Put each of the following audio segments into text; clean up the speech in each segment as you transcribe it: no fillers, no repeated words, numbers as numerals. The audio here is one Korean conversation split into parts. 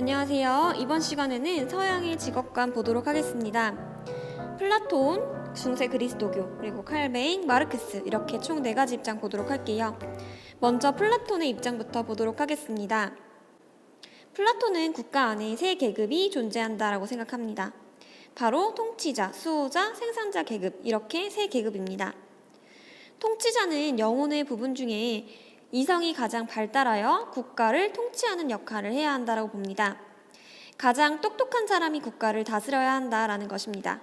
안녕하세요. 이번 시간에는 서양의 직업관 보도록 하겠습니다. 플라톤, 중세 그리스도교, 그리고 칼베인, 마르크스 이렇게 총 4가지 입장 보도록 할게요. 먼저 플라톤의 입장부터 보도록 하겠습니다. 플라톤은 국가 안에 3계급이 존재한다라고 생각합니다. 바로 통치자, 수호자, 생산자 계급 이렇게 3계급입니다. 통치자는 영혼의 부분 중에 이성이 가장 발달하여 국가를 통치하는 역할을 해야 한다고 봅니다. 가장 똑똑한 사람이 국가를 다스려야 한다라는 것입니다.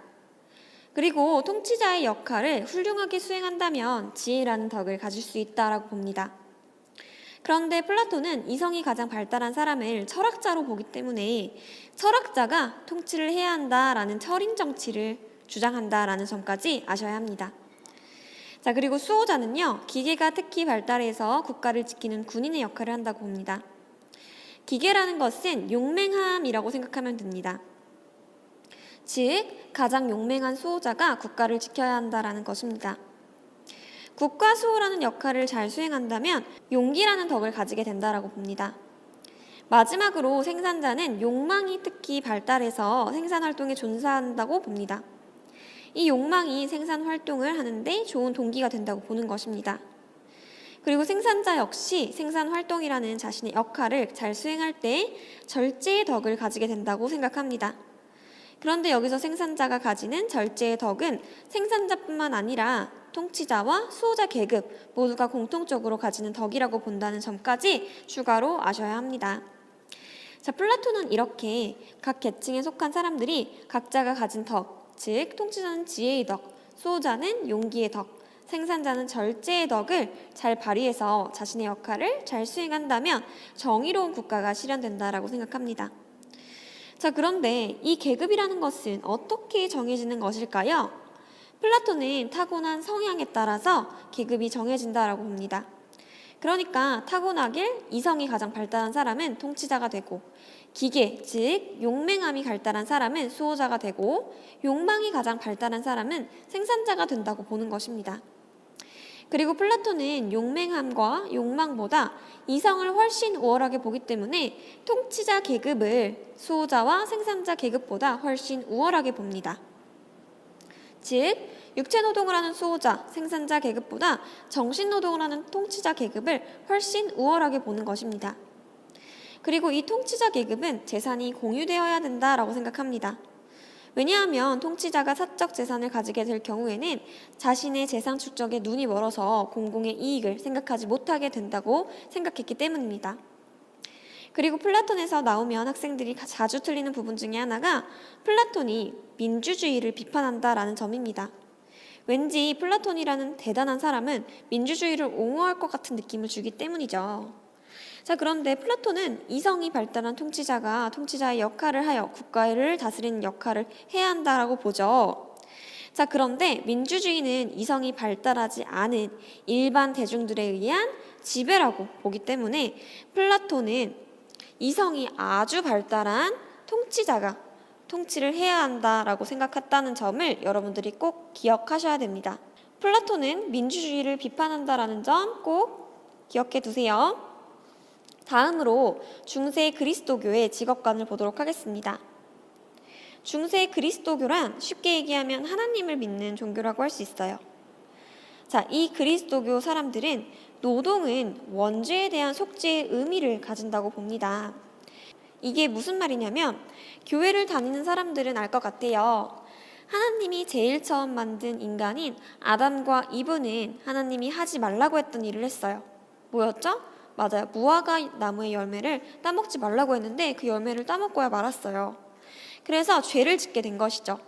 그리고 통치자의 역할을 훌륭하게 수행한다면 지혜라는 덕을 가질 수 있다라고 봅니다. 그런데 플라톤은 이성이 가장 발달한 사람을 철학자로 보기 때문에 철학자가 통치를 해야 한다라는 철인 정치를 주장한다라는 점까지 아셔야 합니다. 자, 그리고 수호자는요, 기계가 특히 발달해서 국가를 지키는 군인의 역할을 한다고 봅니다. 기계라는 것은 용맹함이라고 생각하면 됩니다. 즉, 가장 용맹한 수호자가 국가를 지켜야 한다라는 것입니다. 국가 수호라는 역할을 잘 수행한다면 용기라는 덕을 가지게 된다라고 봅니다. 마지막으로 생산자는 욕망이 특히 발달해서 생산활동에 종사한다고 봅니다. 이 욕망이 생산 활동을 하는데 좋은 동기가 된다고 보는 것입니다. 그리고 생산자 역시 생산 활동이라는 자신의 역할을 잘 수행할 때 절제의 덕을 가지게 된다고 생각합니다. 그런데 여기서 생산자가 가지는 절제의 덕은 생산자뿐만 아니라 통치자와 수호자 계급 모두가 공통적으로 가지는 덕이라고 본다는 점까지 추가로 아셔야 합니다. 자, 플라톤은 이렇게 각 계층에 속한 사람들이 각자가 가진 덕, 즉 통치자는 지혜의 덕, 수호자는 용기의 덕, 생산자는 절제의 덕을 잘 발휘해서 자신의 역할을 잘 수행한다면 정의로운 국가가 실현된다라고 생각합니다. 자, 그런데 이 계급이라는 것은 어떻게 정해지는 것일까요? 플라톤은 타고난 성향에 따라서 계급이 정해진다라고 봅니다. 그러니까 타고나길 이성이 가장 발달한 사람은 통치자가 되고 기계, 즉 용맹함이 발달한 사람은 수호자가 되고 욕망이 가장 발달한 사람은 생산자가 된다고 보는 것입니다. 그리고 플라톤은 용맹함과 욕망보다 이성을 훨씬 우월하게 보기 때문에 통치자 계급을 수호자와 생산자 계급보다 훨씬 우월하게 봅니다. 즉, 육체노동을 하는 수호자, 생산자 계급보다 정신노동을 하는 통치자 계급을 훨씬 우월하게 보는 것입니다. 그리고 이 통치자 계급은 재산이 공유되어야 된다라고 생각합니다. 왜냐하면 통치자가 사적 재산을 가지게 될 경우에는 자신의 재산 축적에 눈이 멀어서 공공의 이익을 생각하지 못하게 된다고 생각했기 때문입니다. 그리고 플라톤에서 나오면 학생들이 자주 틀리는 부분 중에 하나가 플라톤이 민주주의를 비판한다라는 점입니다. 왠지 플라톤이라는 대단한 사람은 민주주의를 옹호할 것 같은 느낌을 주기 때문이죠. 자, 그런데 플라톤은 이성이 발달한 통치자가 통치자의 역할을 하여 국가를 다스리는 역할을 해야 한다라고 보죠. 자, 그런데 민주주의는 이성이 발달하지 않은 일반 대중들에 의한 지배라고 보기 때문에 플라톤은 이성이 아주 발달한 통치자가 통치를 해야 한다라고 생각했다는 점을 여러분들이 꼭 기억하셔야 됩니다. 플라톤은 민주주의를 비판한다라는 점 꼭 기억해 두세요. 다음으로 중세 그리스도교의 직업관을 보도록 하겠습니다. 중세 그리스도교란 쉽게 얘기하면 하나님을 믿는 종교라고 할 수 있어요. 자, 이 그리스도교 사람들은 노동은 원죄에 대한 속죄의 의미를 가진다고 봅니다. 이게 무슨 말이냐면 교회를 다니는 사람들은 알 것 같아요. 하나님이 제일 처음 만든 인간인 아담과 이브는 하나님이 하지 말라고 했던 일을 했어요. 뭐였죠? 맞아요. 무화과 나무의 열매를 따먹지 말라고 했는데 그 열매를 따먹고야 말았어요. 그래서 죄를 짓게 된 것이죠.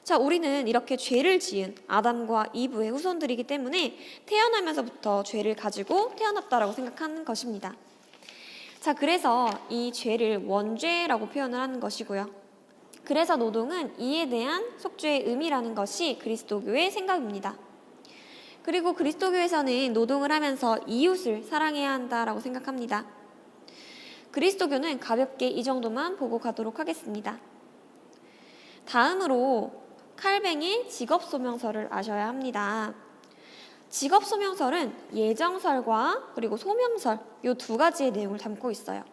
자, 우리는 이렇게 죄를 지은 아담과 이브의 후손들이기 때문에 태어나면서부터 죄를 가지고 태어났다라고 생각하는 것입니다. 자, 그래서 이 죄를 원죄라고 표현을 하는 것이고요. 그래서 노동은 이에 대한 속죄의 의미라는 것이 그리스도교의 생각입니다. 그리고 그리스도교에서는 노동을 하면서 이웃을 사랑해야 한다라고 생각합니다. 그리스도교는 가볍게 이 정도만 보고 가도록 하겠습니다. 다음으로 칼뱅의 직업소명서를 아셔야 합니다. 직업소명설은 예정설과 그리고 소명설 이 2가지의 내용을 담고 있어요.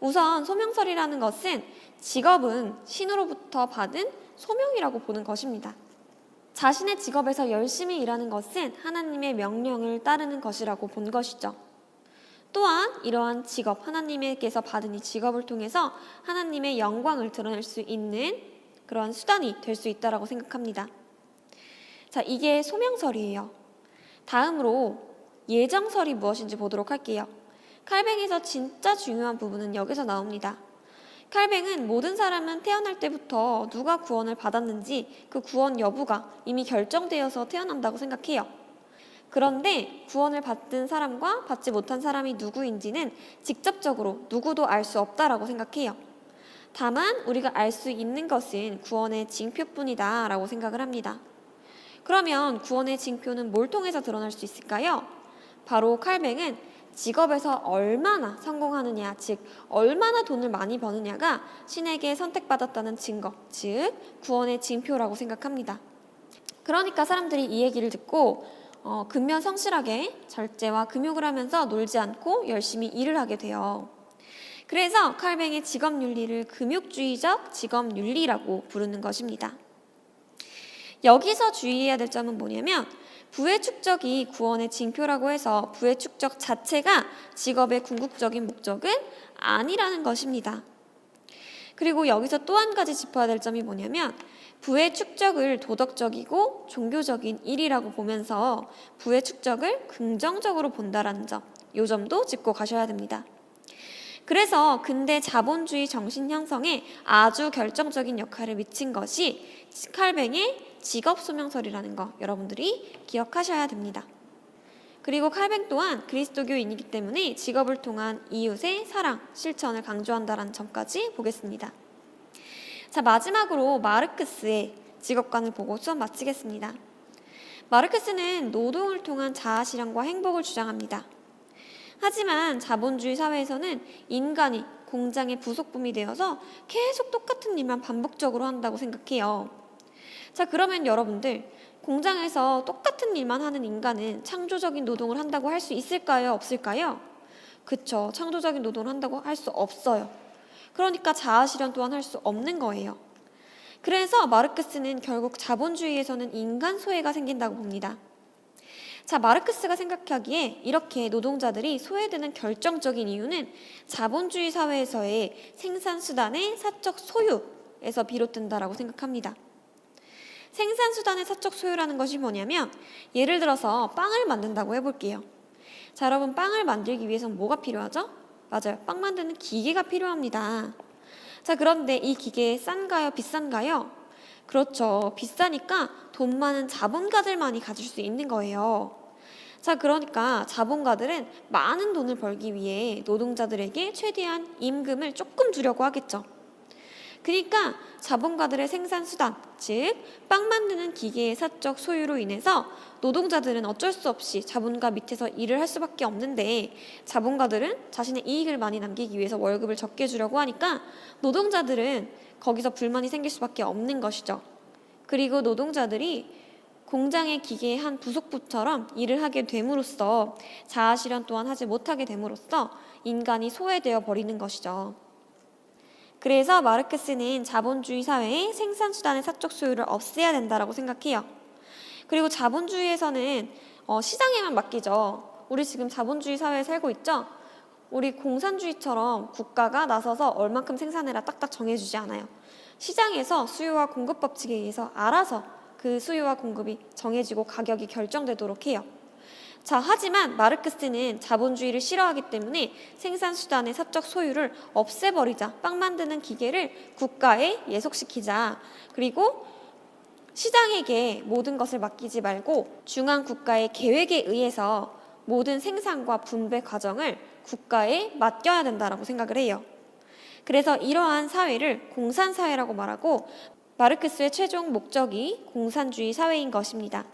우선 소명설이라는 것은 직업은 신으로부터 받은 소명이라고 보는 것입니다. 자신의 직업에서 열심히 일하는 것은 하나님의 명령을 따르는 것이라고 본 것이죠. 또한 이러한 직업, 하나님께서 받은 이 직업을 통해서 하나님의 영광을 드러낼 수 있는 그러한 수단이 될 수 있다고 생각합니다. 자, 이게 소명설이에요. 다음으로 예정설이 무엇인지 보도록 할게요. 칼뱅에서 진짜 중요한 부분은 여기서 나옵니다. 칼뱅은 모든 사람은 태어날 때부터 누가 구원을 받았는지 그 구원 여부가 이미 결정되어서 태어난다고 생각해요. 그런데 구원을 받은 사람과 받지 못한 사람이 누구인지는 직접적으로 누구도 알 수 없다라고 생각해요. 다만 우리가 알 수 있는 것은 구원의 징표뿐이다 라고 생각을 합니다. 그러면 구원의 징표는 뭘 통해서 드러날 수 있을까요? 바로 칼뱅은 직업에서 얼마나 성공하느냐, 즉 얼마나 돈을 많이 버느냐가 신에게 선택받았다는 증거, 즉 구원의 징표라고 생각합니다. 그러니까 사람들이 이 얘기를 듣고 근면 성실하게 절제와 금욕을 하면서 놀지 않고 열심히 일을 하게 돼요. 그래서 칼뱅의 직업윤리를 금욕주의적 직업윤리라고 부르는 것입니다. 여기서 주의해야 될 점은 뭐냐면 부의 축적이 구원의 징표라고 해서 부의 축적 자체가 직업의 궁극적인 목적은 아니라는 것입니다. 그리고 여기서 또 한 가지 짚어야 될 점이 뭐냐면 부의 축적을 도덕적이고 종교적인 일이라고 보면서 부의 축적을 긍정적으로 본다라는 점, 이 점도 짚고 가셔야 됩니다. 그래서 근대 자본주의 정신 형성에 아주 결정적인 역할을 미친 것이 칼뱅의 직업 소명설이라는 거 여러분들이 기억하셔야 됩니다. 그리고 칼뱅 또한 그리스도교인이기 때문에 직업을 통한 이웃의 사랑, 실천을 강조한다는 점까지 보겠습니다. 자, 마지막으로 마르크스의 직업관을 보고 수업 마치겠습니다. 마르크스는 노동을 통한 자아실현과 행복을 주장합니다. 하지만 자본주의 사회에서는 인간이 공장의 부속품이 되어서 계속 똑같은 일만 반복적으로 한다고 생각해요. 자, 그러면 여러분들 공장에서 똑같은 일만 하는 인간은 창조적인 노동을 한다고 할 수 있을까요? 없을까요? 그쵸. 창조적인 노동을 한다고 할 수 없어요. 그러니까 자아실현 또한 할 수 없는 거예요. 그래서 마르크스는 결국 자본주의에서는 인간 소외가 생긴다고 봅니다. 자, 마르크스가 생각하기에 이렇게 노동자들이 소외되는 결정적인 이유는 자본주의 사회에서의 생산수단의 사적 소유에서 비롯된다라고 생각합니다. 생산수단의 사적 소유라는 것이 뭐냐면 예를 들어서 빵을 만든다고 해볼게요. 자, 여러분 빵을 만들기 위해서는 뭐가 필요하죠? 맞아요. 빵 만드는 기계가 필요합니다. 자, 그런데 이 기계 싼가요? 비싼가요? 그렇죠. 비싸니까 돈 많은 자본가들만이 가질 수 있는 거예요. 자, 그러니까 자본가들은 많은 돈을 벌기 위해 노동자들에게 최대한 임금을 조금 주려고 하겠죠. 그러니까 자본가들의 생산수단, 즉 빵 만드는 기계의 사적 소유로 인해서 노동자들은 어쩔 수 없이 자본가 밑에서 일을 할 수밖에 없는데 자본가들은 자신의 이익을 많이 남기기 위해서 월급을 적게 주려고 하니까 노동자들은 거기서 불만이 생길 수밖에 없는 것이죠. 그리고 노동자들이 공장의 기계의 한 부속품처럼 일을 하게 됨으로써 자아실현 또한 하지 못하게 됨으로써 인간이 소외되어 버리는 것이죠. 그래서 마르크스는 자본주의 사회의 생산수단의 사적 소유를 없애야 된다고 생각해요. 그리고 자본주의에서는 시장에만 맡기죠. 우리 지금 자본주의 사회에 살고 있죠? 우리 공산주의처럼 국가가 나서서 얼만큼 생산해라 딱딱 정해주지 않아요. 시장에서 수요와 공급 법칙에 의해서 알아서 그 수요와 공급이 정해지고 가격이 결정되도록 해요. 자, 하지만 마르크스는 자본주의를 싫어하기 때문에 생산수단의 사적 소유를 없애버리자, 빵 만드는 기계를 국가에 예속시키자, 그리고 시장에게 모든 것을 맡기지 말고 중앙 국가의 계획에 의해서 모든 생산과 분배 과정을 국가에 맡겨야 된다고 생각을 해요. 그래서 이러한 사회를 공산사회라고 말하고 마르크스의 최종 목적이 공산주의 사회인 것입니다.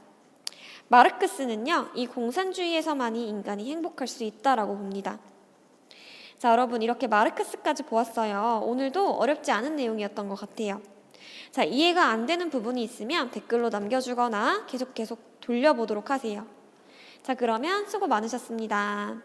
마르크스는요, 이 공산주의에서만이 인간이 행복할 수 있다라고 봅니다. 자, 여러분 이렇게 마르크스까지 보았어요. 오늘도 어렵지 않은 내용이었던 것 같아요. 자, 이해가 안 되는 부분이 있으면 댓글로 남겨주거나 계속 돌려보도록 하세요. 자, 그러면 수고 많으셨습니다.